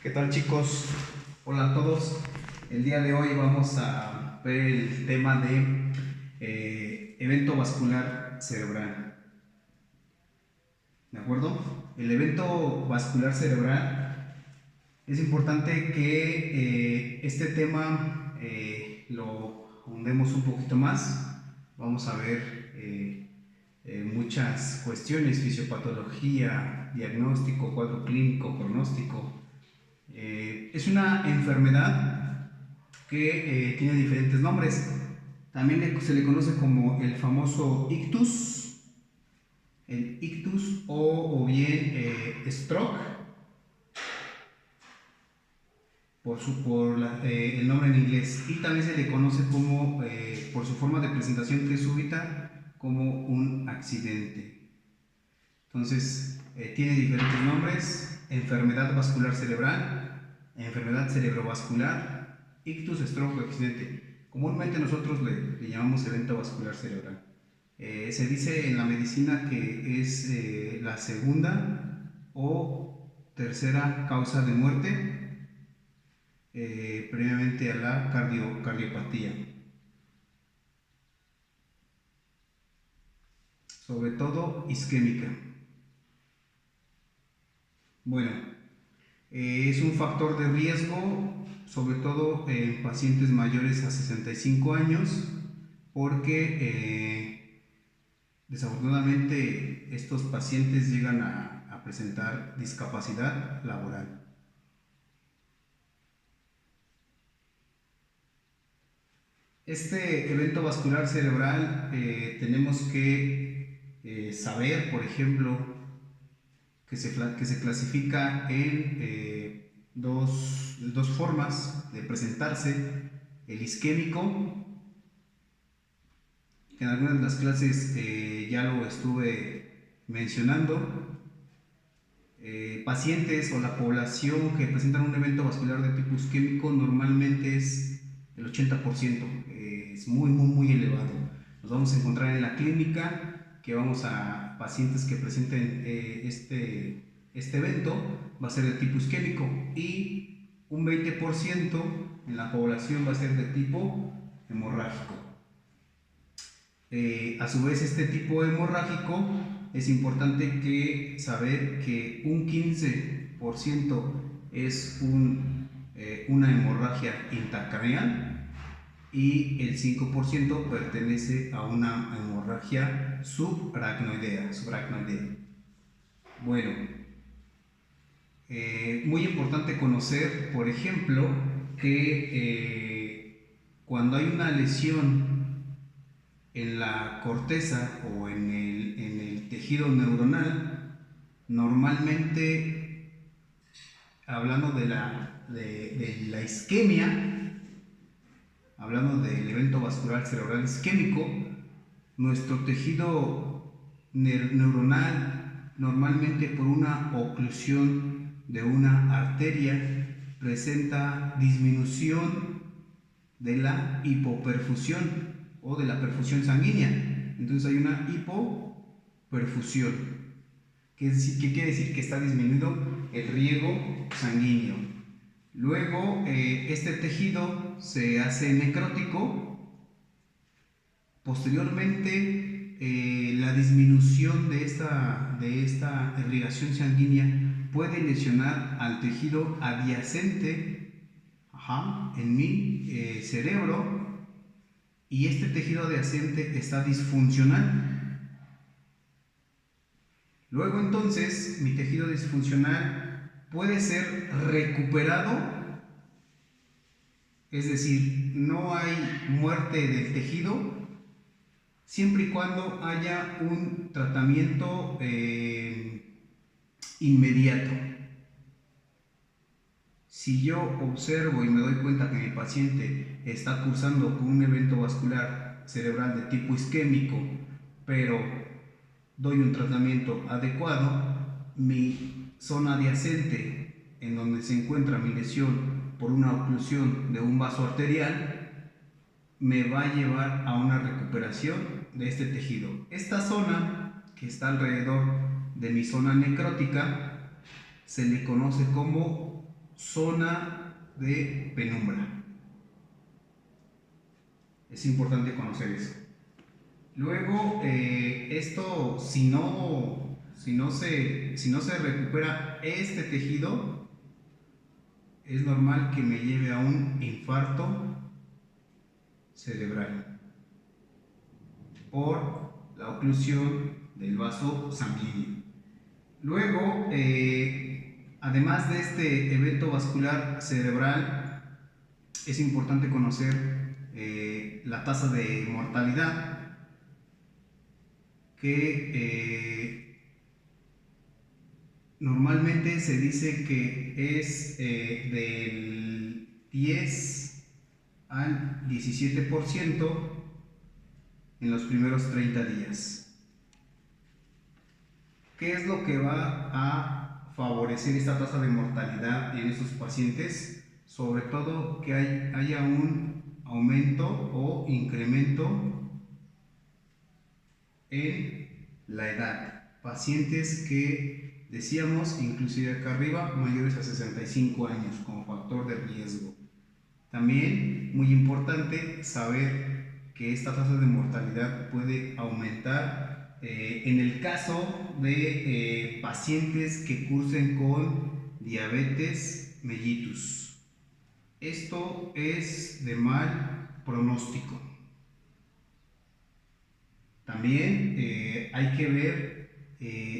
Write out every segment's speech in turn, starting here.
¿Qué tal, chicos? Hola a todos. El día de hoy vamos a ver el tema de evento vascular cerebral. ¿De acuerdo? El evento vascular cerebral es importante que este tema lo ahondemos un poquito más. Vamos a ver muchas cuestiones: fisiopatología, diagnóstico, cuadro clínico, pronóstico. Es una enfermedad que tiene diferentes nombres. También se le conoce como el famoso ictus, o bien stroke, por el nombre en inglés. Y también se le conoce como, por su forma de presentación que es súbita, como un accidente. Entonces, tiene diferentes nombres: enfermedad vascular cerebral, enfermedad cerebrovascular, ictus, stroke o accidente. Comúnmente nosotros le llamamos evento vascular cerebral. Se dice en la medicina que es la segunda o tercera causa de muerte previamente a la cardiopatía, sobre todo isquémica. Bueno, es un factor de riesgo, sobre todo en pacientes mayores a 65 años, porque desafortunadamente estos pacientes llegan a presentar discapacidad laboral. Este evento vascular cerebral tenemos que saber, por ejemplo, que se clasifica en dos formas de presentarse: el isquémico, que en algunas de las clases ya lo estuve mencionando. Pacientes o la población que presentan un evento vascular de tipo isquémico normalmente es el 80%, es muy elevado. Nos vamos a encontrar en la clínica que vamos a pacientes que presenten este evento, va a ser de tipo isquémico, y un 20% en la población va a ser de tipo hemorrágico. A su vez, este tipo hemorrágico es importante saber que un 15% es una hemorragia intracraneal y el 5% pertenece a una hemorragia subaracnoidea. Bueno, muy importante conocer, por ejemplo, que cuando hay una lesión en la corteza o en el tejido neuronal, normalmente, hablando de la isquemia, hablando del evento vascular cerebral isquémico, nuestro tejido neuronal, normalmente por una oclusión de una arteria, presenta disminución de la hipoperfusión o de la perfusión sanguínea. Entonces hay una hipoperfusión. ¿Qué quiere decir? Que está disminuido el riego sanguíneo. Luego este tejido se hace necrótico. Posteriormente la disminución de esta irrigación sanguínea puede lesionar al tejido adyacente en mi cerebro, y este tejido adyacente está disfuncional. Luego entonces mi tejido disfuncional puede ser recuperado, es decir, no hay muerte del tejido, siempre y cuando haya un tratamiento inmediato. Si yo observo y me doy cuenta que mi paciente está cursando con un evento vascular cerebral de tipo isquémico, pero doy un tratamiento adecuado, mi zona adyacente en donde se encuentra mi lesión por una oclusión de un vaso arterial me va a llevar a una recuperación de este tejido. Esta zona que está alrededor de mi zona necrótica se le conoce como zona de penumbra. Es importante conocer eso. Luego, esto, si no se recupera este tejido, es normal que me lleve a un infarto cerebral por la oclusión del vaso sanguíneo. Luego, además de este evento vascular cerebral, es importante conocer la tasa de mortalidad, que normalmente se dice que es del 10 al 17% en los primeros 30 días. ¿Qué es lo que va a favorecer esta tasa de mortalidad en estos pacientes? Sobre todo que haya un aumento o incremento en la edad. Pacientes que decíamos, inclusive acá arriba, mayores a 65 años como factor de riesgo. También muy importante saber que esta tasa de mortalidad puede aumentar en el caso de pacientes que cursen con diabetes mellitus. Esto es de mal pronóstico. También hay que ver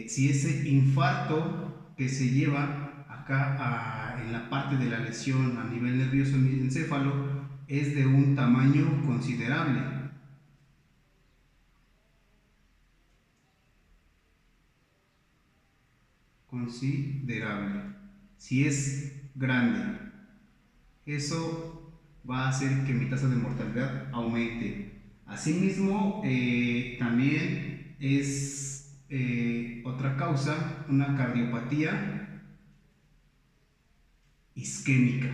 si ese infarto que se lleva acá en la parte de la lesión a nivel nervioso encéfalo es de un tamaño considerable. Si es grande, eso va a hacer que mi tasa de mortalidad aumente. Asimismo, también es otra causa, una cardiopatía isquémica.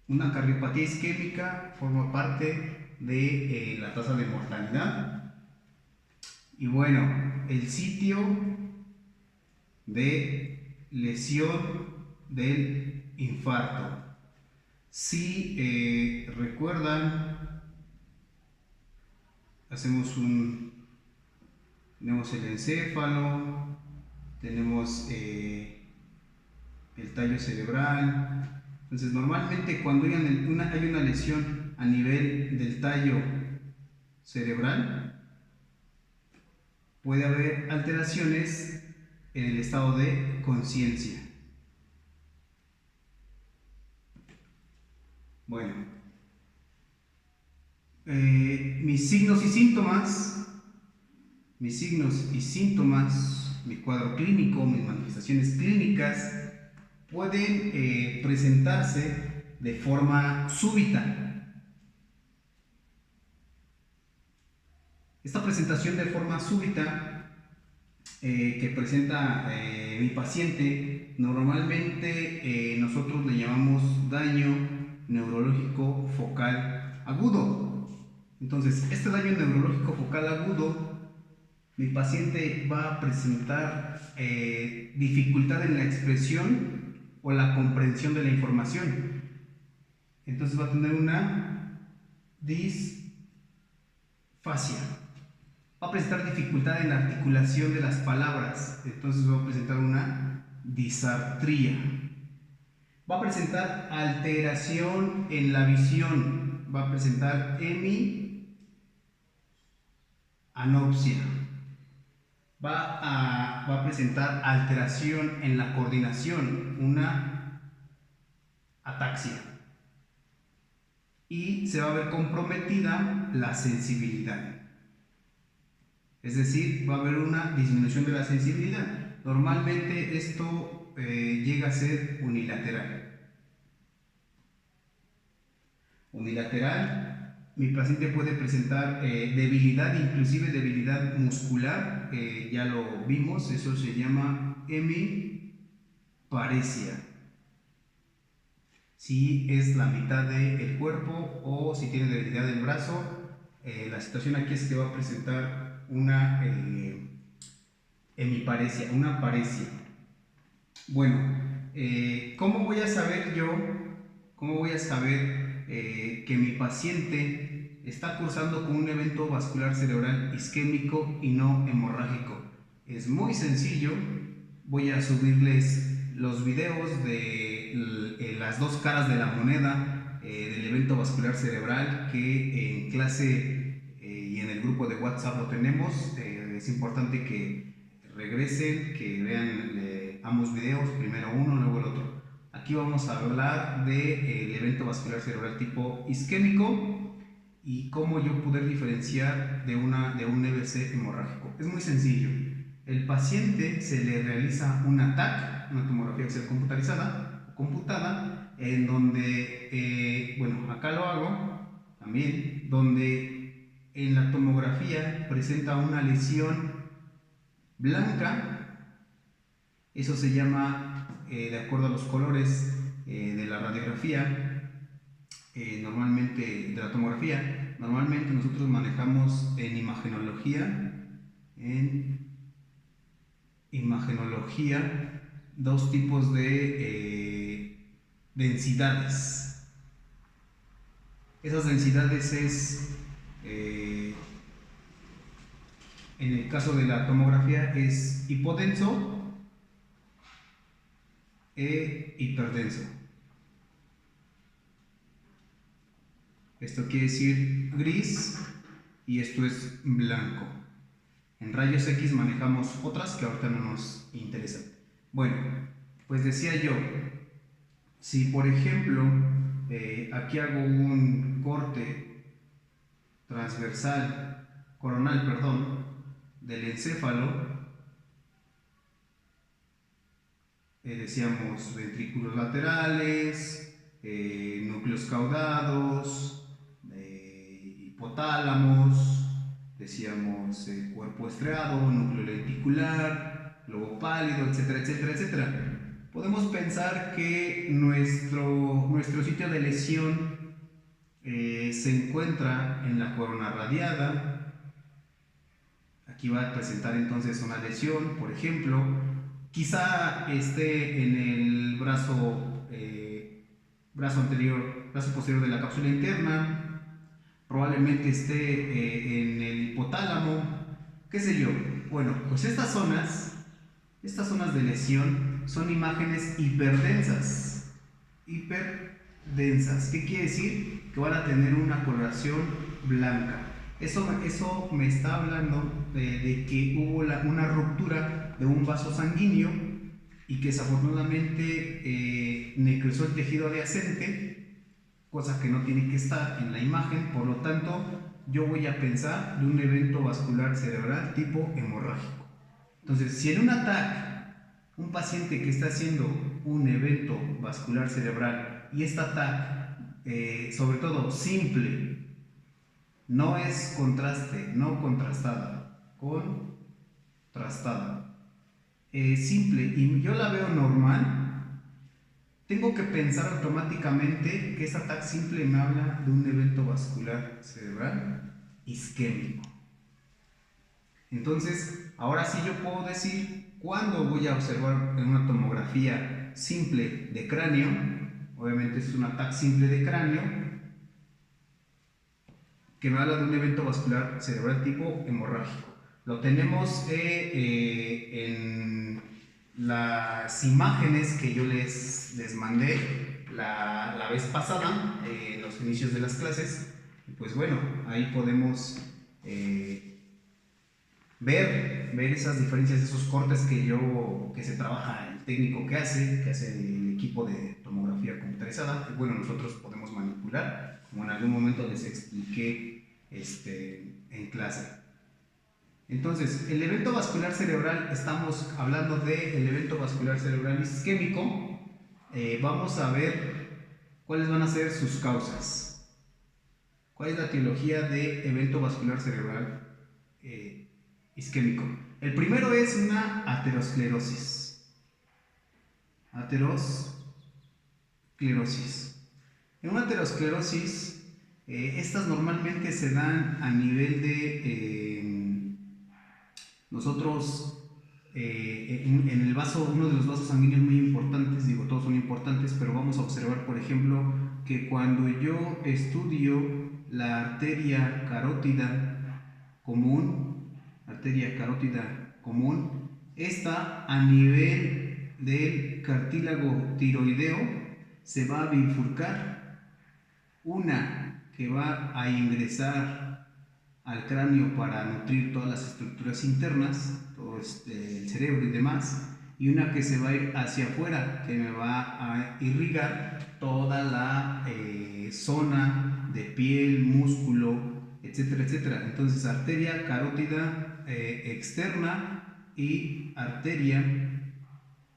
Una cardiopatía isquémica forma parte de la tasa de mortalidad. Y bueno, el sitio de lesión del infarto. Si recuerdan, tenemos el encéfalo, tenemos el tallo cerebral. Entonces, normalmente cuando hay una lesión a nivel del tallo cerebral, puede haber alteraciones en el estado de conciencia. Bueno, mis signos y síntomas, mi cuadro clínico, mis manifestaciones clínicas pueden presentarse de forma súbita. Esta presentación de forma súbita que presenta mi paciente, normalmente nosotros le llamamos daño neurológico focal agudo. Entonces, este daño neurológico focal agudo, mi paciente va a presentar dificultad en la expresión o la comprensión de la información. Entonces va a tener una disfasia. Va a presentar dificultad en la articulación de las palabras. Entonces va a presentar una disartría. Va a presentar alteración en la visión. Va a presentar hemianopsia. Va a presentar alteración en la coordinación, una ataxia. Y se va a ver comprometida la sensibilidad. Es decir, va a haber una disminución de la sensibilidad. Normalmente esto llega a ser unilateral. Mi paciente puede presentar debilidad, inclusive debilidad muscular, ya lo vimos, eso se llama hemiparesia. Si es la mitad del cuerpo o si tiene debilidad del brazo, la situación aquí es que va a presentar una hemiparesia, una paresia. Bueno, ¿cómo voy a saber yo, cómo voy a saber que mi paciente está cursando con un evento vascular cerebral isquémico y no hemorrágico? Es muy sencillo, voy a subirles los videos de las dos caras de la moneda del evento vascular cerebral que en clase y en el grupo de WhatsApp lo tenemos. Es importante que regresen, que vean ambos videos, primero uno, luego el otro. Aquí vamos a hablar del evento vascular cerebral tipo isquémico y cómo yo poder diferenciar de un EVC hemorrágico. Es muy sencillo. El paciente se le realiza un TAC, una tomografía axial computarizada, computada, en donde, bueno, acá lo hago también, donde en la tomografía presenta una lesión blanca. Eso se llama, de acuerdo a los colores de la radiografía, normalmente de la tomografía, normalmente nosotros manejamos en imagenología, dos tipos de densidades. Esas densidades en el caso de la tomografía, es hipodenso e hiperdenso. Esto quiere decir gris y esto es blanco. En rayos X manejamos otras que ahorita no nos interesan. Bueno, pues decía yo, si por ejemplo aquí hago un corte transversal, coronal, perdón, del encéfalo, decíamos ventrículos laterales, núcleos caudados, hipotálamos, decíamos cuerpo estriado, núcleo lenticular, globo pálido, etcétera, etcétera, etcétera. Podemos pensar que nuestro sitio de lesión se encuentra en la corona radiada. Aquí va a presentar entonces una lesión, por ejemplo, quizá esté en el brazo posterior de la cápsula interna, probablemente esté en el hipotálamo, qué sé yo. Bueno, pues estas zonas de lesión son imágenes hiperdensas. Hiperdensas, ¿qué quiere decir? Que van a tener una coloración blanca. Eso me está hablando de que hubo una ruptura de un vaso sanguíneo y que desafortunadamente necrosó el tejido adyacente, cosa que no tiene que estar en la imagen. Por lo tanto, yo voy a pensar de un evento vascular cerebral tipo hemorrágico. Entonces, si en un ataque, un paciente que está haciendo un evento vascular cerebral y esta ataque, sobre todo simple, no es contraste, no contrastada, contrastada, simple, y yo la veo normal, tengo que pensar automáticamente que esa TAC simple me habla de un evento vascular cerebral isquémico. Entonces, ahora sí yo puedo decir cuándo voy a observar en una tomografía simple de cráneo, obviamente es una TAC simple de cráneo, que me habla de un evento vascular cerebral tipo hemorrágico. Lo tenemos en las imágenes que yo les mandé la vez pasada, en los inicios de las clases. Pues bueno, ahí podemos ver esas diferencias, esos cortes que se trabaja, el técnico que hace el equipo de tomografía computarizada, que bueno, nosotros podemos manipular, como en algún momento les expliqué en clase. Entonces, el evento vascular cerebral, estamos hablando del evento vascular cerebral isquémico. Vamos a ver cuáles van a ser sus causas. ¿Cuál es la etiología de evento vascular cerebral isquémico? El primero es una aterosclerosis. Aterosclerosis. En una aterosclerosis, estas normalmente se dan a nivel de nosotros en el vaso, uno de los vasos sanguíneos muy importantes, digo, todos son importantes, pero vamos a observar, por ejemplo, que cuando yo estudio la arteria carótida común, esta a nivel del cartílago tiroideo se va a bifurcar, una que va a ingresar al cráneo para nutrir todas las estructuras internas, todo el cerebro y demás, y una que se va a ir hacia afuera, que me va a irrigar toda la zona de piel, músculo, etcétera, etcétera. Entonces, arteria carótida externa y arteria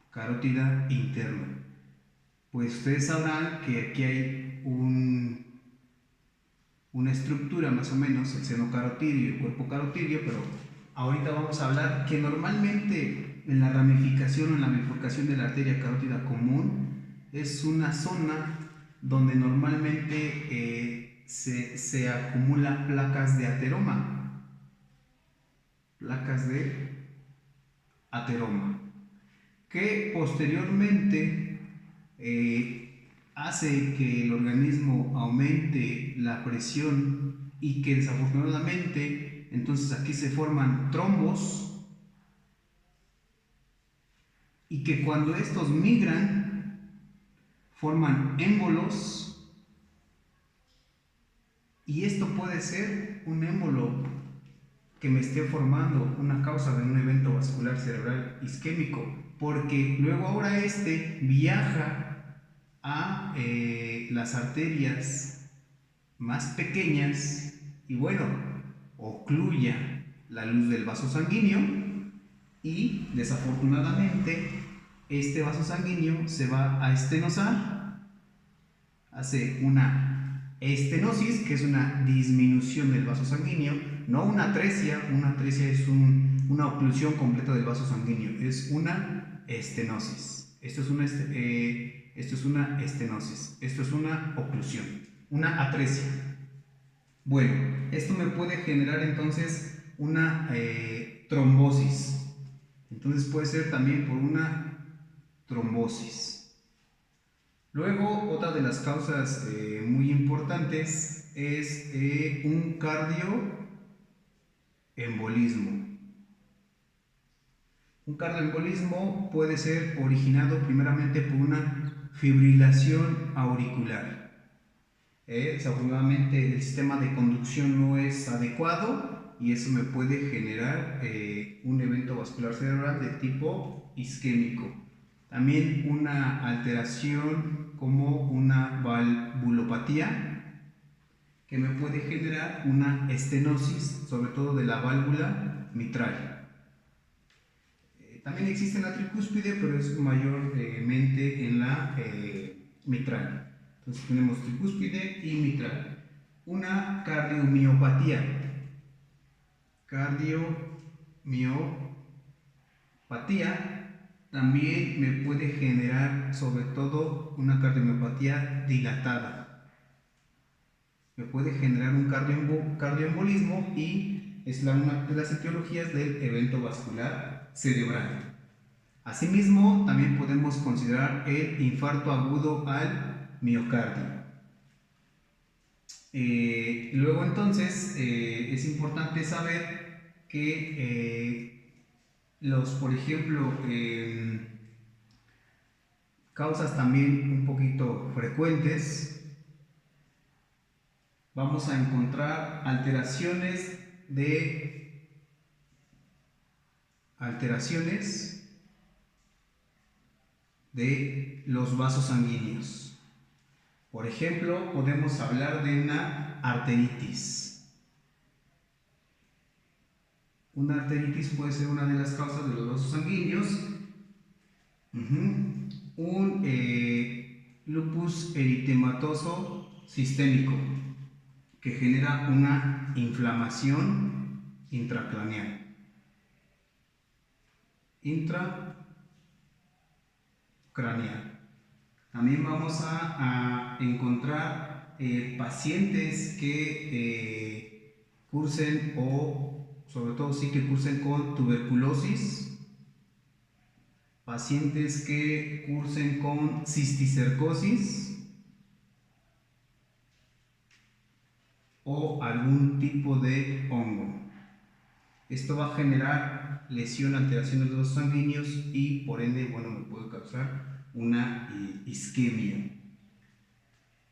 carótida interna. Pues ustedes sabrán que aquí hay una estructura más o menos, el seno carotidio y el cuerpo carotidio, pero ahorita vamos a hablar que normalmente en la ramificación o en la bifurcación de la arteria carótida común es una zona donde normalmente se acumulan placas de ateroma, que posteriormente hace que el organismo aumente la presión y que desafortunadamente entonces aquí se forman trombos y que cuando estos migran forman émbolos, y esto puede ser un émbolo que me esté formando una causa de un evento vascular cerebral isquémico, porque luego ahora viaja a las arterias más pequeñas y bueno, ocluya la luz del vaso sanguíneo y desafortunadamente este vaso sanguíneo se va a estenosar, hace una estenosis, que es una disminución del vaso sanguíneo, no una atresia. Una atresia es una oclusión completa del vaso sanguíneo, es una estenosis. Esto es una estenosis, esto es una oclusión, una atresia. Bueno, esto me puede generar entonces una trombosis. Entonces puede ser también por una trombosis. Luego, otra de las causas muy importantes es un cardioembolismo. Un cardioembolismo puede ser originado primeramente por una fibrilación auricular. Desafortunadamente el sistema de conducción no es adecuado y eso me puede generar un evento vascular cerebral de tipo isquémico. También una alteración como una valvulopatía que me puede generar una estenosis, sobre todo de la válvula mitral. También existe en la tricúspide, pero es mayormente en la mitral. Entonces tenemos tricúspide y mitral. Una cardiomiopatía. Cardiomiopatía también me puede generar sobre todo una cardiomiopatía dilatada. Me puede generar un cardioembolismo y es una de las etiologías del evento vascular cerebral. Asimismo, también podemos considerar el infarto agudo al miocardio. Luego entonces es importante saber que por ejemplo, causas también un poquito frecuentes, vamos a encontrar alteraciones de los vasos sanguíneos. Por ejemplo, podemos hablar de una arteritis. Una arteritis puede ser una de las causas de los vasos sanguíneos. Un lupus eritematoso sistémico que genera una inflamación intracraneal. También vamos a encontrar pacientes que cursen o sobre todo sí que cursen con tuberculosis pacientes que cursen con cisticercosis o algún tipo de hongo. Esto va a generar lesión, alteración de los vasos sanguíneos y por ende, bueno, me puede causar una isquemia.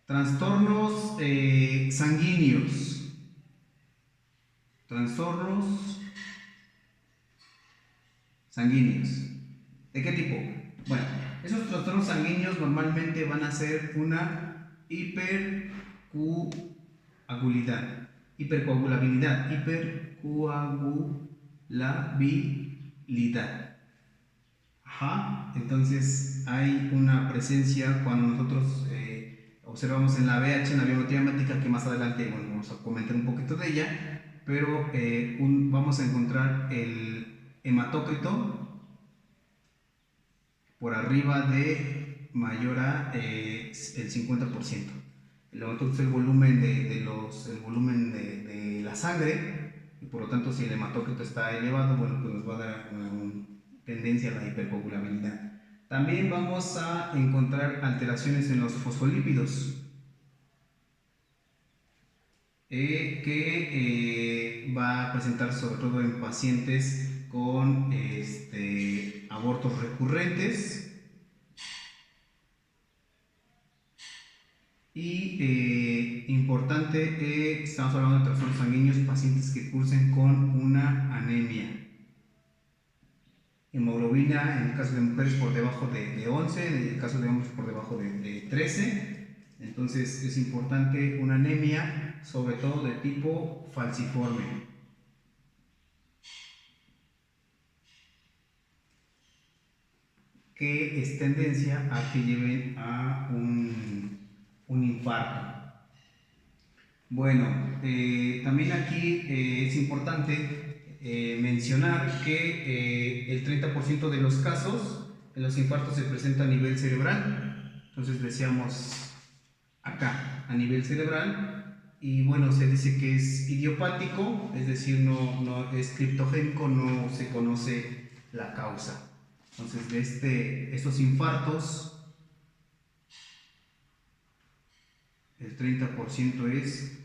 Trastornos sanguíneos. Trastornos sanguíneos. ¿De qué tipo? Bueno, esos trastornos sanguíneos normalmente van a ser una hipercoagulabilidad. Ajá, entonces hay una presencia cuando nosotros observamos en la VH, en la biometría hemática, que más adelante, bueno, vamos a comentar un poquito de ella, pero vamos a encontrar el hematócrito por arriba de mayor a el 50%. El hematócrito es el volumen de la sangre, y por lo tanto si el hematócrito está elevado, bueno, pues nos va a dar una tendencia a la hipercoagulabilidad. También vamos a encontrar alteraciones en los fosfolípidos, que va a presentar sobre todo en pacientes con abortos recurrentes. Y importante, estamos hablando de trastornos sanguíneos, pacientes que cursen con una anemia. Hemoglobina en el caso de mujeres por debajo de 11, en el caso de hombres por debajo de 13. Entonces es importante una anemia, sobre todo de tipo falciforme. Que es tendencia a que lleven a un infarto. Bueno, también aquí es importante mencionar que el 30% de los casos en los infartos se presenta a nivel cerebral. Entonces decíamos acá, a nivel cerebral, y bueno, se dice que es idiopático, es decir, no es criptogénico, no se conoce la causa. Entonces de estos infartos, el 30% es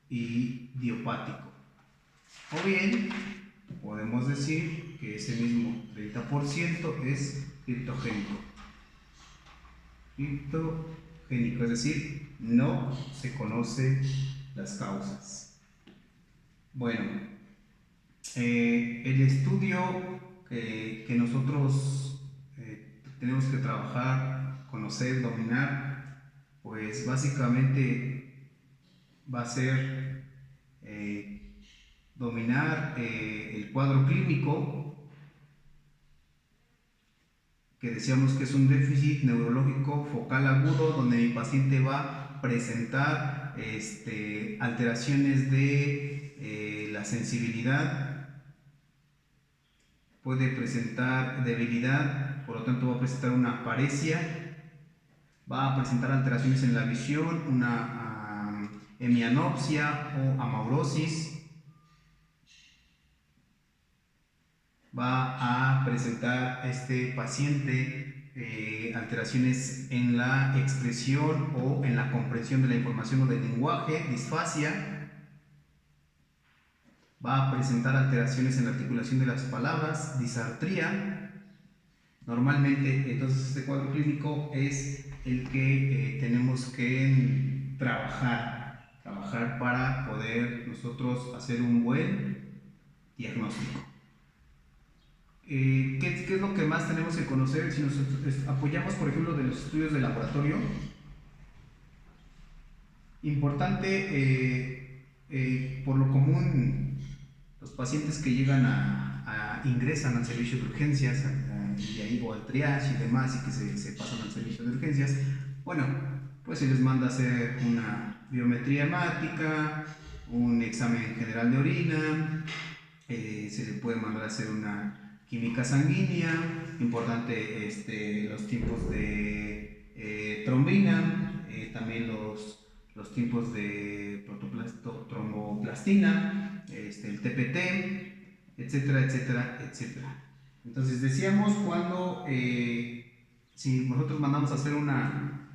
idiopático. O bien, podemos decir que ese mismo 30% es criptogénico. Criptogénico, es decir, no se conocen las causas. Bueno, el estudio que nosotros tenemos que trabajar, conocer, dominar, pues básicamente va a ser dominar el cuadro clínico, que decíamos que es un déficit neurológico focal agudo, donde mi paciente va a presentar alteraciones de la sensibilidad, puede presentar debilidad, por lo tanto va a presentar una paresia, va a presentar alteraciones en la visión, una hemianopsia o amaurosis, va a presentar este paciente alteraciones en la expresión o en la comprensión de la información o del lenguaje, disfasia, va a presentar alteraciones en la articulación de las palabras, disartría. Normalmente, entonces, este cuadro clínico es el que tenemos que trabajar para poder nosotros hacer un buen diagnóstico. ¿Qué es lo que más tenemos que conocer si nos apoyamos, por ejemplo, de los estudios de laboratorio? Importante, por lo común, los pacientes que llegan ingresan al servicio de urgencias, y ahí o al triage y demás, y que se pasan al servicio de urgencias, bueno, pues se les manda a hacer una biometría hemática, un examen general de orina, se le puede mandar a hacer una química sanguínea, importante los tipos de trombina, también los tipos de tromboplastina, el TPT, etcétera, etcétera, etcétera. Entonces decíamos cuando, si nosotros mandamos a hacer una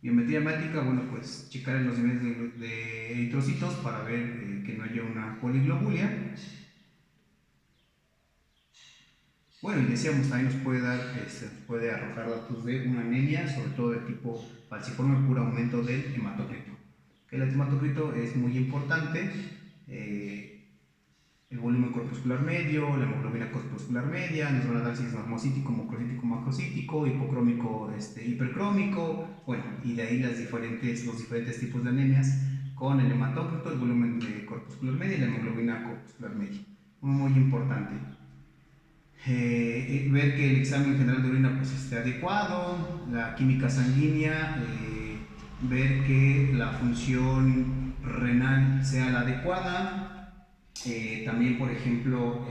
biometría hemática, bueno, pues checar los niveles de eritrocitos para ver que no haya una poliglobulia. Bueno, y decíamos, también nos puede dar, puede arrojar datos de una anemia, sobre todo de tipo falciforme por aumento del hematocrito. Que el hematocrito es muy importante, el volumen corpuscular medio, la hemoglobina corpuscular media, nos van a dar si es normocítico, macrocítico, macrocítico, hipocrómico, hipercrómico, bueno, y de ahí los diferentes tipos de anemias con el hematócrito, el volumen de corpuscular media y la hemoglobina corpuscular media. Muy importante. Ver que el examen general de orina pues, esté adecuado, la química sanguínea, ver que la función renal sea la adecuada, también por ejemplo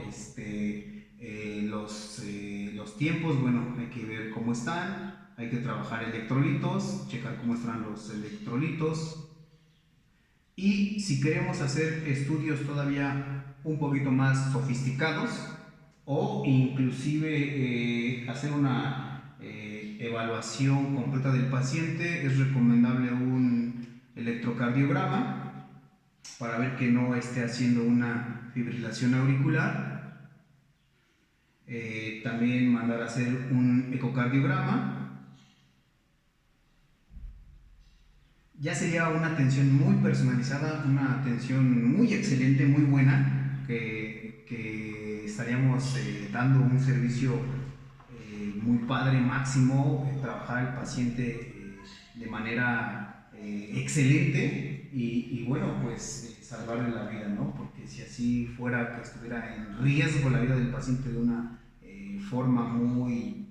los tiempos, bueno, hay que ver cómo están, hay que trabajar electrolitos, checar cómo están los electrolitos, y si queremos hacer estudios todavía un poquito más sofisticados o inclusive hacer una evaluación completa del paciente, es recomendable un electrocardiograma para ver que no esté haciendo una fibrilación auricular. También mandar a hacer un ecocardiograma. Ya sería una atención muy personalizada, una atención muy excelente, muy buena, que estaríamos dando un servicio muy padre, máximo, trabajar al paciente de manera excelente y bueno, pues salvarle la vida, ¿no? Porque si así fuera que estuviera en riesgo la vida del paciente de una forma muy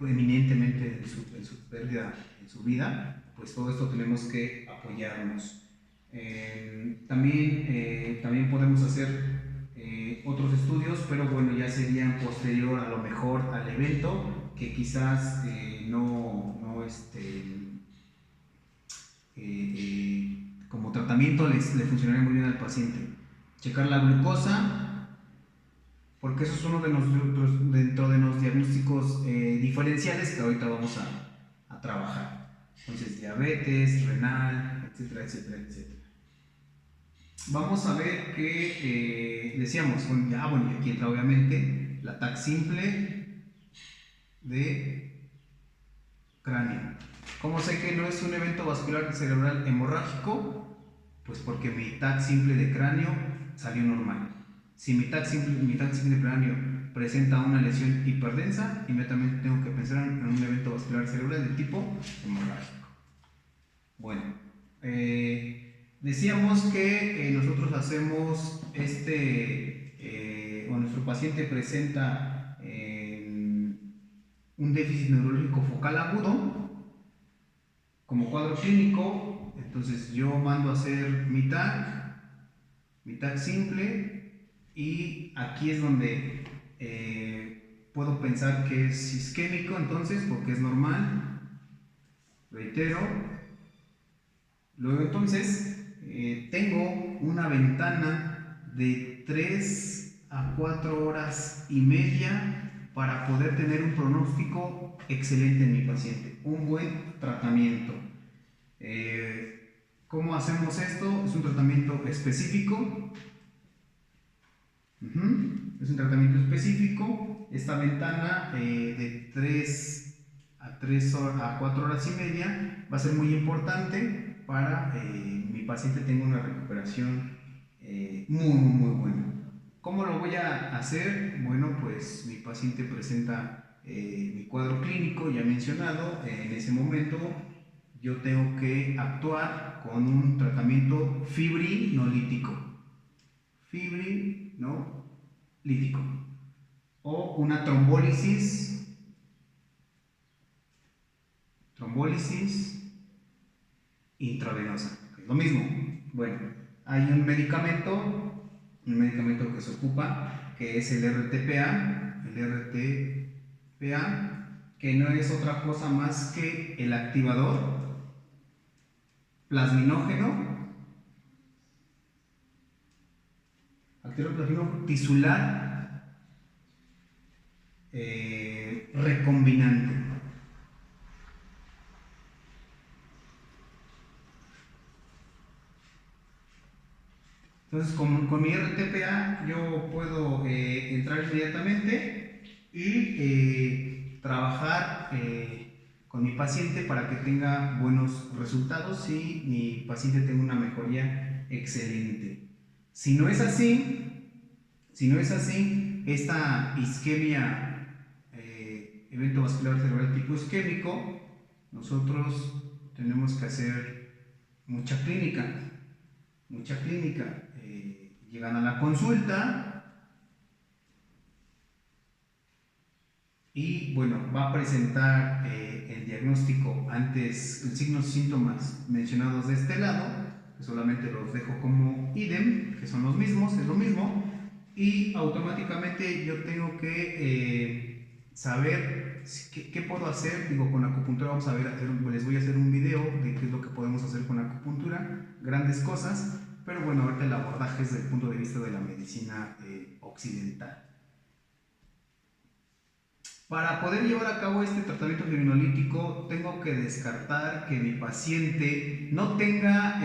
eminentemente en su pérdida, en su vida, pues todo esto tenemos que apoyarnos. También podemos hacer otros estudios, pero bueno, ya serían posterior a lo mejor al evento, que quizás como tratamiento le funcionaría muy bien al paciente. Checar la glucosa, porque eso es uno de los, dentro de los diagnósticos diferenciales que ahorita vamos a trabajar. Entonces, diabetes, renal, etcétera, etcétera, etcétera. Vamos a ver que decíamos, bueno, y aquí entra obviamente la TAC simple de cráneo. ¿Cómo sé que no es un evento vascular cerebral hemorrágico? Pues porque mi TAC simple de cráneo salió normal. Si mi TAC simple de cráneo presenta una lesión hiperdensa, inmediatamente tengo que pensar en un evento vascular cerebral de tipo hemorrágico. Bueno, decíamos que nosotros hacemos o nuestro paciente presenta un déficit neurológico focal agudo como cuadro clínico, entonces yo mando a hacer mi TAC simple, y aquí es donde puedo pensar que es isquémico, entonces, porque es normal, reitero. Luego entonces tengo una ventana de 3 a 4 horas y media para poder tener un pronóstico excelente en mi paciente, un buen tratamiento. ¿Cómo hacemos esto? Es un tratamiento específico. Es un tratamiento específico. Esta ventana de 3 a 4 horas y media va a ser muy importante para mi paciente tenga una recuperación muy buena. ¿Cómo lo voy a hacer? Bueno, pues mi paciente presenta mi cuadro clínico ya mencionado. En ese momento yo tengo que actuar con un tratamiento fibrinolítico. Fibrinolítico. O una trombólisis intravenosa. Lo mismo. Bueno, hay un medicamento que se ocupa, que es el RTPA, que no es otra cosa más que el activador plasminógeno, tisular recombinante. Entonces con mi RTPA yo puedo entrar inmediatamente y trabajar con mi paciente para que tenga buenos resultados y mi paciente tenga una mejoría excelente. Si no es así, esta isquemia, evento vascular cerebral tipo isquémico, nosotros tenemos que hacer mucha clínica. Llegan a la consulta y bueno, va a presentar el diagnóstico antes, los signos y síntomas mencionados de este lado, que solamente los dejo como idem, que son los mismos, es lo mismo, y automáticamente yo tengo que saber qué puedo hacer. Digo, con acupuntura vamos a ver, les voy a hacer un video de qué es lo que podemos hacer con acupuntura, grandes cosas, pero bueno, ahorita el abordaje es desde el punto de vista de la medicina occidental. Para poder llevar a cabo este tratamiento criminolítico, tengo que descartar que mi paciente no tenga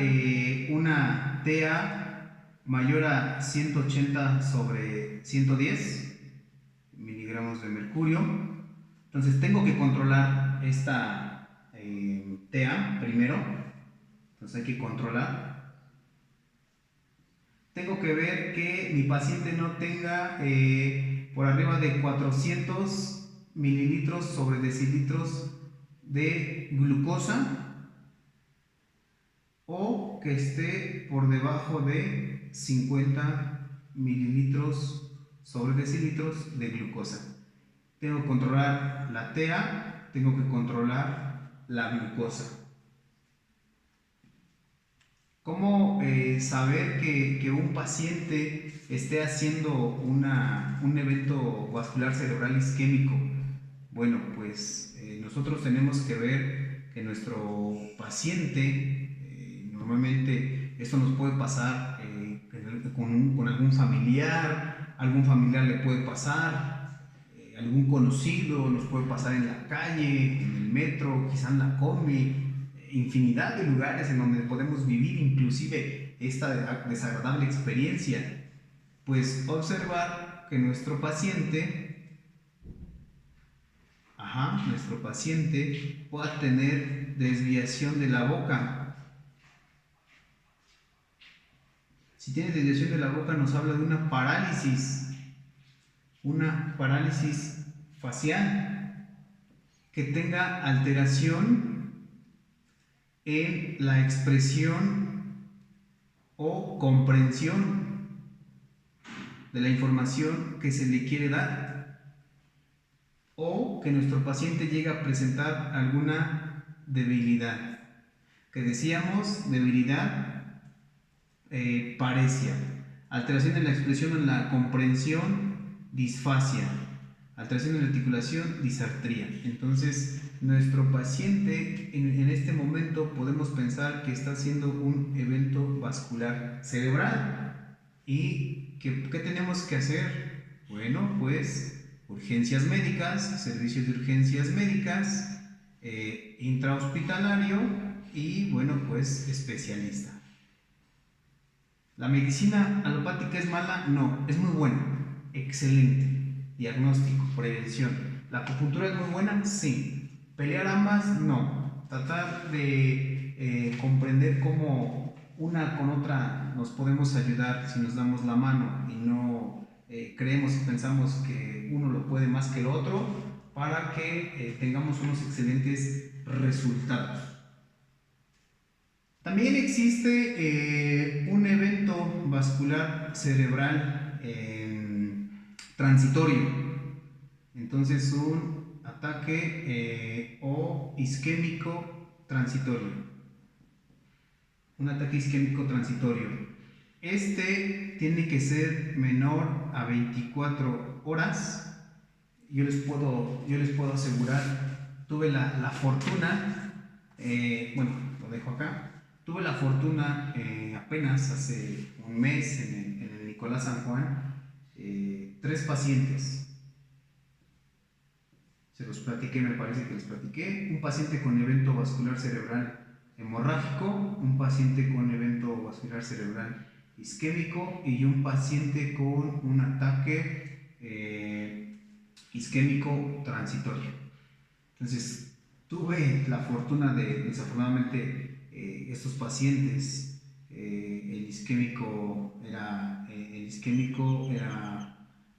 una TEA mayor a 180/110 miligramos de mercurio. Entonces tengo que controlar esta TEA primero. Entonces hay que controlar. Tengo que ver que mi paciente no tenga por arriba de 400 mililitros sobre decilitros de glucosa, o que esté por debajo de 50 mililitros sobre decilitros de glucosa. Tengo que controlar la TEA, tengo que controlar la glucosa. ¿Cómo saber que un paciente esté haciendo un evento vascular cerebral isquémico? Bueno, pues nosotros tenemos que ver que nuestro paciente, normalmente esto nos puede pasar con algún familiar le puede pasar, algún conocido, nos puede pasar en la calle, en el metro, quizá en la combi, infinidad de lugares en donde podemos vivir inclusive esta desagradable experiencia. Pues observar que nuestro paciente pueda tener desviación de la boca. Si tiene desviación de la boca, nos habla de una parálisis facial, que tenga alteración en la expresión o comprensión de la información que se le quiere dar, o que nuestro paciente llegue a presentar alguna debilidad. Que decíamos, debilidad, paresia, alteración en la expresión o en la comprensión, disfasia, alteración en la articulación, disartría. Entonces, nuestro paciente en este momento podemos pensar que está haciendo un evento vascular cerebral. ¿Y qué tenemos que hacer? Bueno, pues urgencias médicas, servicios de urgencias médicas, intrahospitalario y bueno, pues especialista. ¿La medicina alopática es mala? No, es muy buena, excelente. Diagnóstico, prevención. ¿La acupuntura es muy buena? Sí. ¿Pelear ambas? No. Tratar de comprender cómo una con otra nos podemos ayudar si nos damos la mano y no creemos y pensamos que uno lo puede más que el otro, para que tengamos unos excelentes resultados. También existe un evento vascular cerebral transitorio. Entonces, un ataque o isquémico transitorio. Un ataque isquémico transitorio. Este tiene que ser menor a 24 horas. Yo les puedo asegurar, tuve la fortuna, bueno, lo dejo acá. Tuve la fortuna apenas hace un mes en el Nicolás San Juan, 3 pacientes se los platiqué, me parece que les platiqué. Un paciente con evento vascular cerebral hemorrágico, un paciente con evento vascular cerebral isquémico y un paciente con un ataque isquémico transitorio. Entonces, tuve la fortuna de, desafortunadamente, estos pacientes, el isquémico era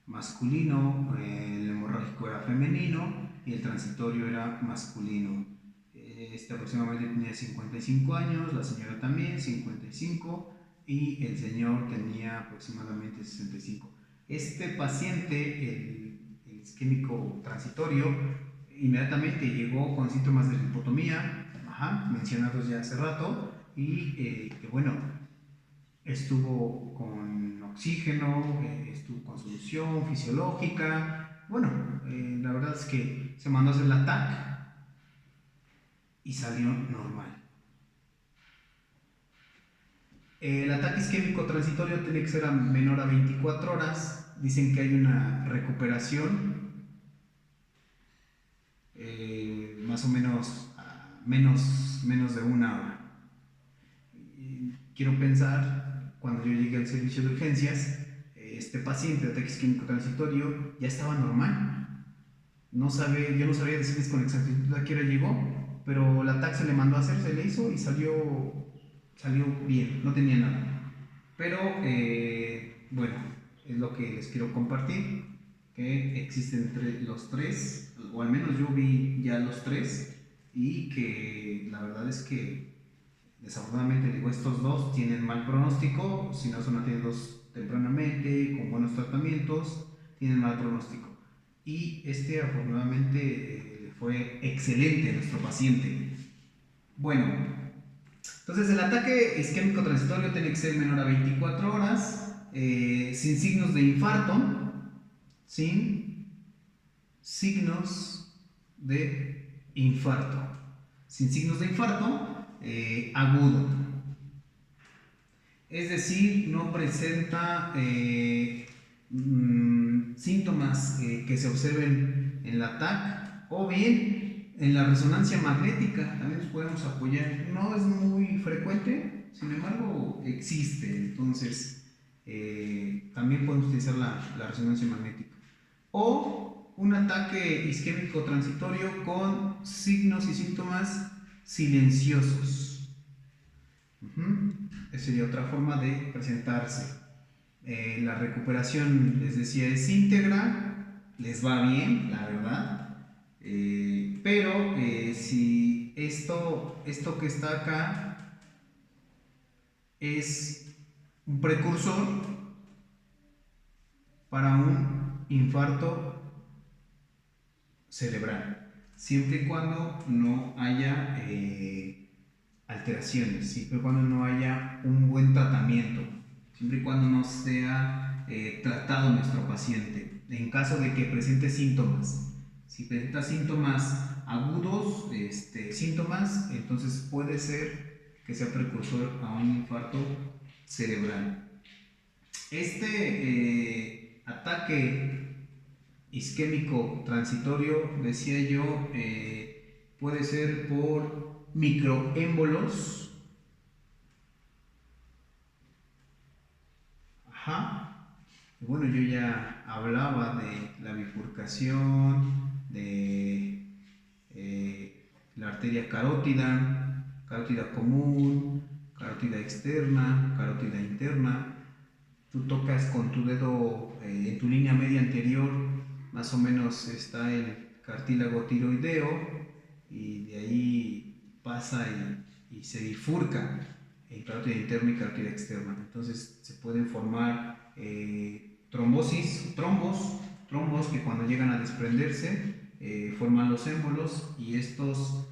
masculino, el hemorrágico era femenino y el transitorio era masculino. Este aproximadamente tenía 55 años, la señora también 55 y el señor tenía aproximadamente 65. Este paciente, el isquémico transitorio, inmediatamente llegó con síntomas de lipotomía, mencionados ya hace rato, y que bueno, estuvo con oxígeno, estuvo con solución fisiológica. Bueno, la verdad es que se mandó a hacer la TAC y salió normal. El ataque isquémico transitorio tiene que ser menor a 24 horas. Dicen que hay una recuperación más o menos menos de una hora. Quiero pensar, cuando yo llegué al servicio de urgencias, este paciente de ataque isquémico transitorio ya estaba normal. Yo no sabía decirles con exactitud a qué hora llegó, pero la TAC se le mandó a hacer, se le hizo y salió bien, no tenía nada. Pero bueno, es lo que les quiero compartir, que existen los tres, o al menos yo vi ya los tres, y que la verdad es que desafortunadamente digo, estos dos tienen mal pronóstico, si no son atendidos tempranamente, con buenos tratamientos, tienen mal pronóstico. Y este afortunadamente fue excelente nuestro paciente. Bueno, entonces el ataque isquémico transitorio tiene que ser menor a 24 horas, sin signos de infarto, sin signos de infarto, sin signos de infarto agudo. Es decir, no presenta síntomas que se observen en la TAC o bien en la resonancia magnética. También nos podemos apoyar. No es muy frecuente, sin embargo existe. Entonces también podemos utilizar la resonancia magnética. O un ataque isquémico transitorio con signos y síntomas silenciosos. Esa sería otra forma de presentarse. La recuperación, les decía, es íntegra, les va bien, la verdad. Pero si esto que está acá es un precursor para un infarto cerebral, siempre y cuando no haya alteraciones, siempre y cuando no haya un buen tratamiento, siempre y cuando no sea tratado nuestro paciente. En caso de que presente síntomas, si presenta síntomas agudos, entonces puede ser que sea precursor a un infarto cerebral. Este ataque isquémico transitorio, decía yo, puede ser por microémbolos. Bueno, yo ya hablaba de la bifurcación, de la arteria carótida común, carótida externa, carótida interna. Tú tocas con tu dedo en tu línea media anterior, más o menos está el cartílago tiroideo y de ahí pasa y se bifurca en carótida interna y carótida externa. Entonces se pueden formar trombos que cuando llegan a desprenderse forman los émbolos y estos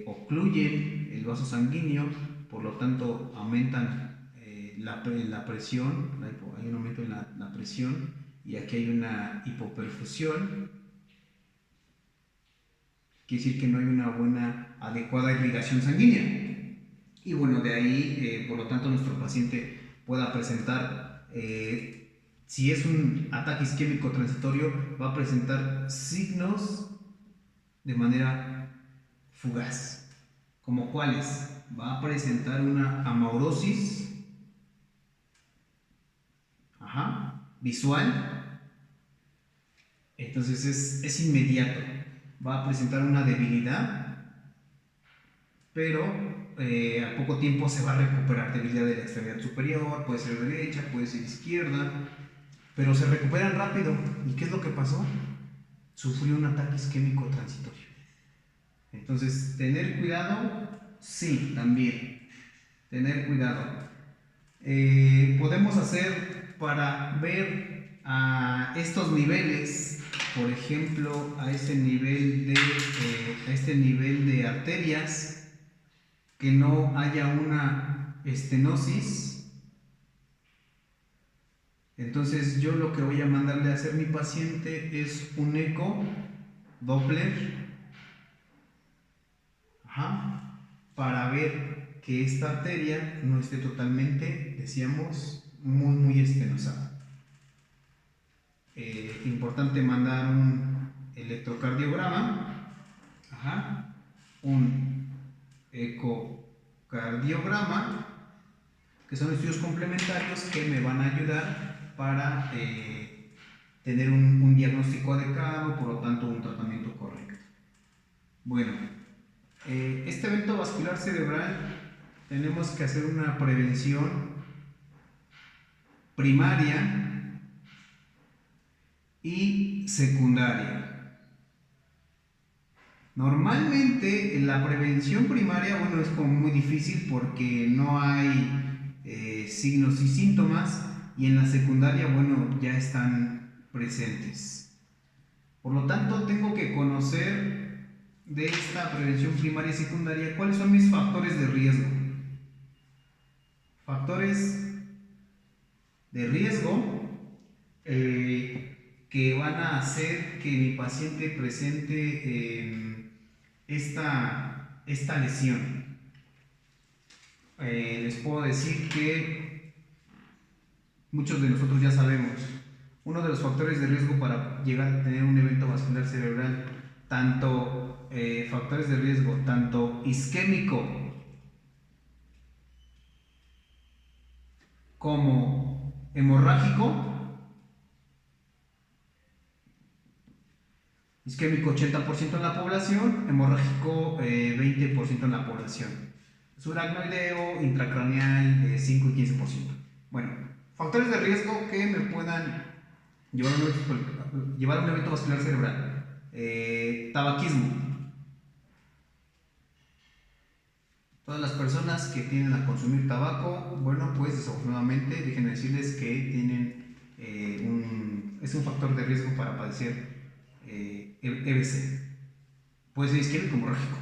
ocluyen el vaso sanguíneo, por lo tanto aumentan la presión, hay un aumento en la presión y aquí hay una hipoperfusión. Quiere decir que no hay una buena, adecuada irrigación sanguínea. Y bueno, de ahí, por lo tanto, nuestro paciente pueda presentar, si es un ataque isquémico transitorio, va a presentar signos de manera fugaz. ¿Como cuáles? Va a presentar una amaurosis visual. Entonces es inmediato. Va a presentar una debilidad, pero a poco tiempo se va a recuperar. Debilidad de la extremidad superior, puede ser derecha, puede ser izquierda, pero se recuperan rápido. ¿Y qué es lo que pasó? Sufrió un ataque isquémico transitorio. Entonces, tener cuidado, sí, también. Tener cuidado. Podemos hacer para ver a estos niveles, por ejemplo, a este nivel de arterias, que no haya una estenosis. Entonces yo lo que voy a mandarle a hacer a mi paciente es un eco Doppler, para ver que esta arteria no esté totalmente, decíamos, muy estenosada. Importante mandar un electrocardiograma, un ecocardiograma, que son estudios complementarios que me van a ayudar para tener un diagnóstico adecuado, por lo tanto un tratamiento correcto. Bueno, este evento vascular cerebral tenemos que hacer una prevención primaria y secundaria. Normalmente la prevención primaria, bueno, es como muy difícil porque no hay signos y síntomas, y en la secundaria, bueno, ya están presentes. Por lo tanto, tengo que conocer de esta prevención primaria y secundaria cuáles son mis factores de riesgo. Factores de riesgo que van a hacer que mi paciente presente esta lesión. Les puedo decir que muchos de nosotros ya sabemos, uno de los factores de riesgo para llegar a tener un evento vascular cerebral, tanto factores de riesgo, tanto isquémico como hemorrágico. Isquémico 80% en la población, hemorrágico 20% en la población. Subaracnoideo, intracraneal 5 y 15%. Bueno, factores de riesgo que me puedan llevar a un evento vascular cerebral. Tabaquismo. Todas las personas que tienden a consumir tabaco, bueno, pues desafortunadamente, déjenme decirles que tienen es un factor de riesgo para padecer EBC. Puede ser isquémico o hemorrágico,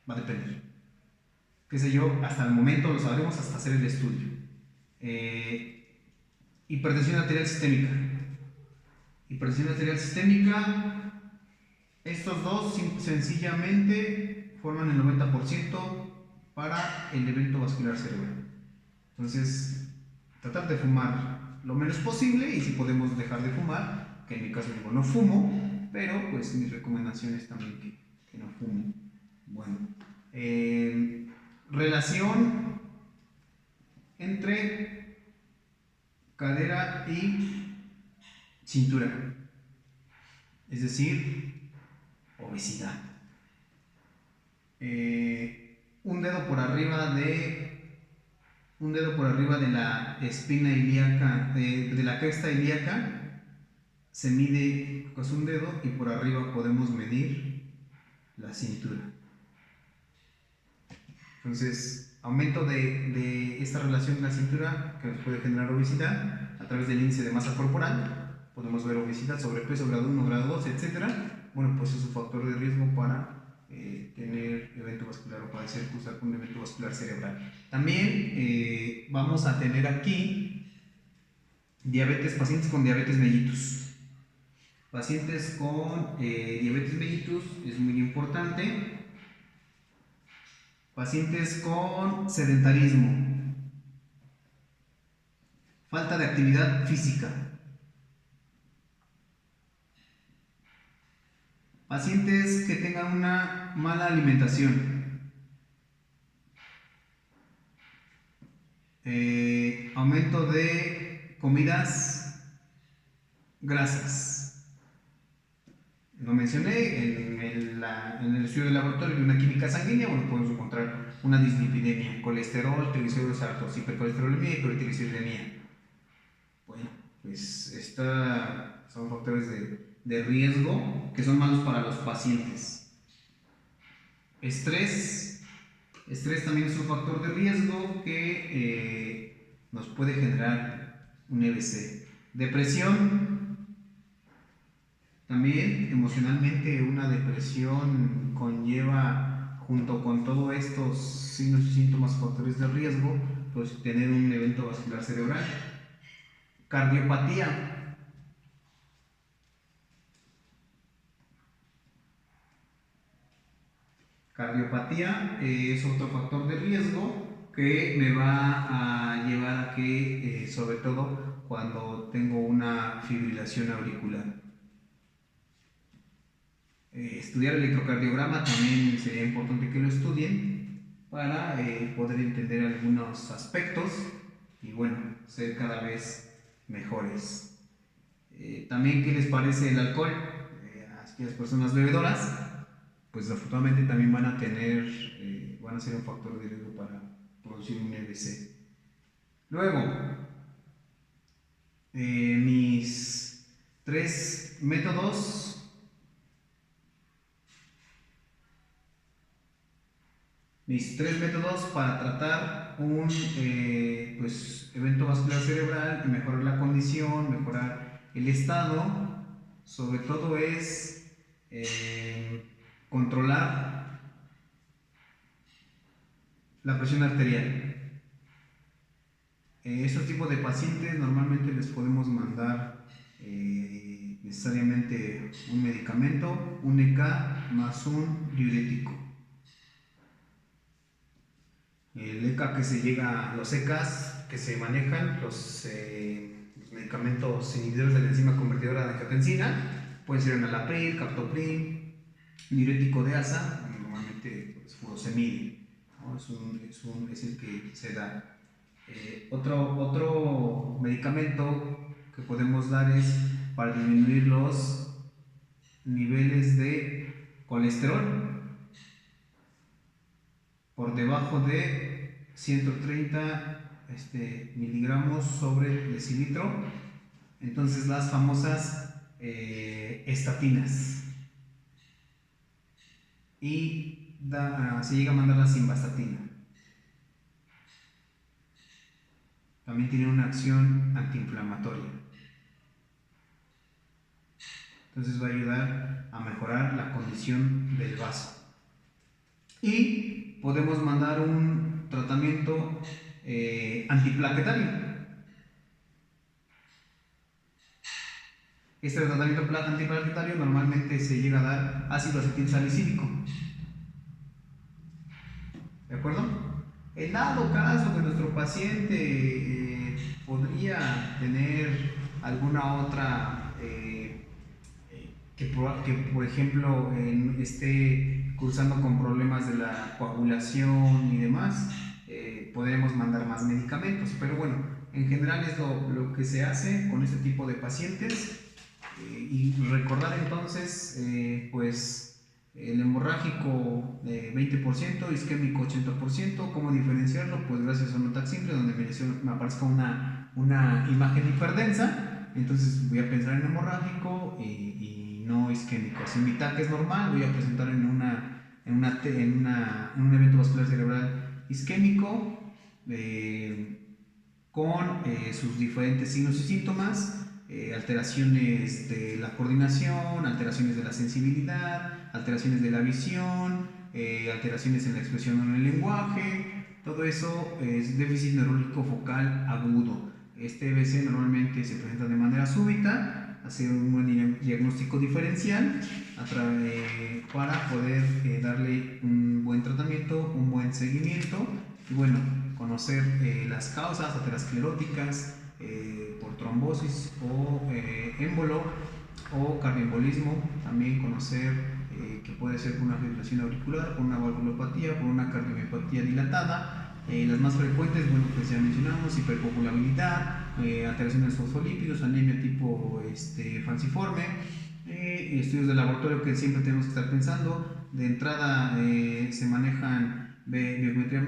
va a depender. Qué sé yo, hasta el momento lo sabremos hasta hacer el estudio. Hipertensión arterial sistémica. Hipertensión arterial sistémica, estos dos sencillamente forman el 90% para el evento vascular cerebral. Entonces, tratar de fumar lo menos posible, y si podemos dejar de fumar, que en mi caso digo no fumo, pero pues mis recomendaciones también que no fumo. Bueno, relación entre cadera y cintura, es decir, obesidad. Un dedo por arriba de la espina ilíaca, de la cresta ilíaca, se mide con un dedo, y por arriba podemos medir la cintura. Entonces, aumento de esta relación de la cintura, que nos puede generar obesidad a través del índice de masa corporal. Podemos ver obesidad, sobrepeso, grado 1, grado 2, etc. Bueno, pues es un factor de riesgo para tener evento vascular o padecer, cursar con un evento vascular cerebral. También vamos a tener aquí pacientes con diabetes mellitus. Pacientes con diabetes mellitus es muy importante. Pacientes con sedentarismo, falta de actividad física. Pacientes que tengan una mala alimentación, aumento de comidas grasas. Lo mencioné en el estudio de laboratorio de una química sanguínea. Bueno, podemos encontrar una dislipidemia, colesterol, triglicéridos altos, hipercolesterolemia y hipertrigliceridemia. Bueno, pues son factores de riesgo que son malos para los pacientes. Estrés también es un factor de riesgo que nos puede generar un EBC. Depresión, también emocionalmente una depresión conlleva, junto con todos estos signos y síntomas, factores de riesgo, pues tener un evento vascular cerebral. Cardiopatía. Cardiopatía es otro factor de riesgo que me va a llevar a que, sobre todo cuando tengo una fibrilación auricular. Estudiar el electrocardiograma también sería importante que lo estudien para poder entender algunos aspectos y bueno, ser cada vez mejores. También, ¿qué les parece el alcohol? A aquellas personas bebedoras, pues afortunadamente también van a ser un factor de riesgo para producir un EBC. Luego, mis tres métodos para tratar un evento vascular cerebral y mejorar la condición, mejorar el estado, sobre todo es controlar la presión arterial. Estos tipos de pacientes normalmente les podemos mandar necesariamente un medicamento, un ECA más un diurético. Los ECAs que se manejan, los medicamentos inhibidores de la enzima convertidora de angiotensina, pueden ser enalapril, captopril, diurético de asa, normalmente furosemide, ¿no? Es el que se da. Otro medicamento que podemos dar es para disminuir los niveles de colesterol por debajo de 130 miligramos sobre decilitro. Entonces, las famosas estatinas. Y se llega a mandar la simvastatina. También tiene una acción antiinflamatoria. Entonces va a ayudar a mejorar la condición del vaso. Y podemos mandar un tratamiento antiplaquetario. Este tratamiento antiplaquetario normalmente se llega a dar ácido acetilsalicílico. ¿De acuerdo? En dado caso que nuestro paciente podría tener alguna otra que por ejemplo esté cursando con problemas de la coagulación y demás, podremos mandar más medicamentos, pero bueno, en general es lo que se hace con este tipo de pacientes. Y recordar entonces el hemorrágico 20%, isquémico 80%. ¿Cómo diferenciarlo? Pues gracias a un TAC simple donde me aparezca una imagen hiperdensa. Entonces voy a pensar en hemorrágico y no isquémico. Si mi TAC es normal, voy a presentar en un evento vascular cerebral isquémico con sus diferentes signos y síntomas. Alteraciones de la coordinación, alteraciones de la sensibilidad, alteraciones de la visión, alteraciones en la expresión o en el lenguaje. Todo eso es déficit neurológico focal agudo. Este EBC normalmente se presenta de manera súbita, hacer un buen diagnóstico diferencial para poder darle un buen tratamiento, un buen seguimiento y bueno, conocer las causas ateroscleróticas, por trombosis o émbolo o cardioembolismo, también conocer que puede ser por una fibrilación auricular, por una valvulopatía, por una cardiomiopatía dilatada. Las más frecuentes, bueno, pues ya mencionamos: hipercoagulabilidad, alteraciones fosfolípidos, anemia tipo falciforme, estudios de laboratorio que siempre tenemos que estar pensando. De entrada se manejan biometría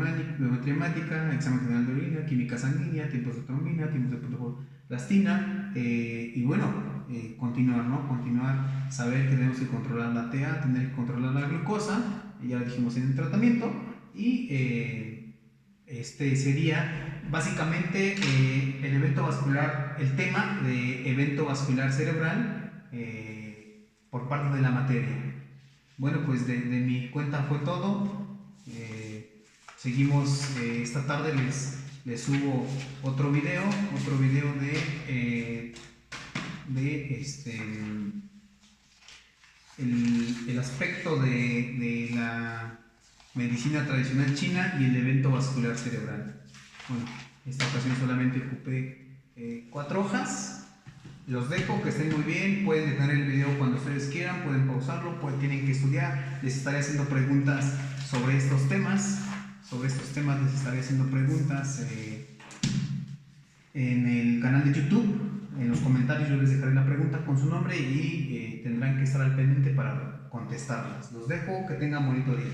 hemática, examen general de orina, química sanguínea, tiempos de trombina, tiempos de protoplastina, y bueno, continuar, ¿no? Continuar, saber que tenemos que controlar la TA, tener que controlar la glucosa, ya lo dijimos en el tratamiento, y sería básicamente el evento vascular, el tema de evento vascular cerebral por parte de la materia. Bueno, pues de mi cuenta fue todo. Seguimos esta tarde, les subo otro video de el aspecto de la medicina tradicional china y el evento vascular cerebral. Bueno, esta ocasión solamente ocupé 4 hojas. Los dejo, que estén muy bien. Pueden detener el video cuando ustedes quieran, pueden pausarlo, tienen que estudiar. Les estaré haciendo preguntas sobre estos temas. Les estaré haciendo preguntas en el canal de YouTube. En los comentarios yo les dejaré la pregunta con su nombre y tendrán que estar al pendiente para contestarlas. Los dejo, que tengan bonito día.